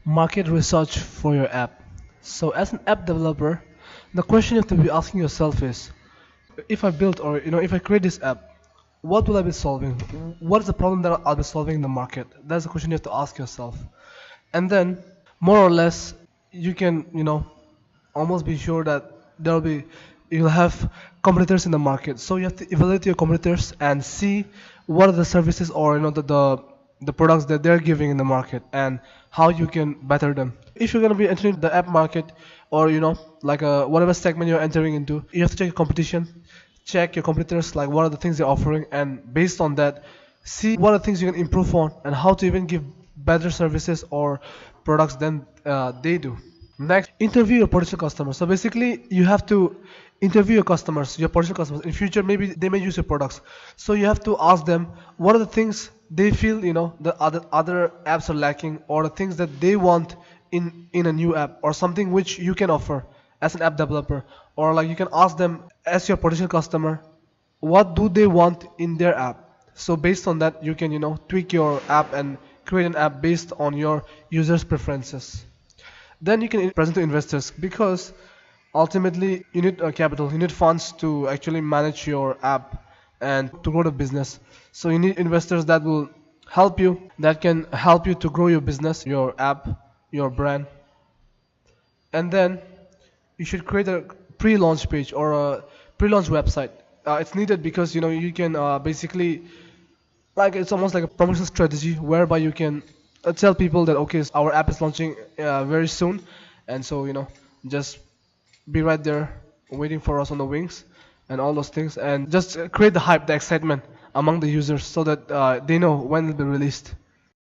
Market research for your app. So as an app developer, the question you have to be asking yourself is, if I build or if I create this app, what will I be solving? What is the problem that I'll be solving in the market? That's the question you have to ask yourself. And then more or less you can almost be sure that there'll be you'll have competitors in the market. So you have to evaluate your competitors and see what are the services or the products that they're giving in the market and how you can better them. If you're gonna be entering the app market or like whatever segment you're entering into, you have to check your competition, check your competitors, like what are the things they're offering, and based on that, see what are the things you can improve on and how to even give better services or products than they do. Next, interview your potential customers. So basically, you have to interview your potential customers. In future, maybe they may use your products. So you have to ask them what are the things they feel the other apps are lacking, or the things that they want in a new app, or something which you can offer as an app developer, or like you can ask them as your potential customer, what do they want in their app. So based on that, you can tweak your app and create an app based on your users' preferences. Then you can present to investors, because ultimately you need capital, you need funds to actually manage your app and to grow the business. So you need investors that will help you, that can help you to grow your business, your app, your brand. And then you should create a pre-launch page or a pre-launch website. It's needed because you can basically, like, it's almost like a promotion strategy whereby you can tell people that okay, our app is launching very soon, and so just be right there waiting for us on the wings and all those things, and just create the hype, the excitement among the users so that they know when it will be released.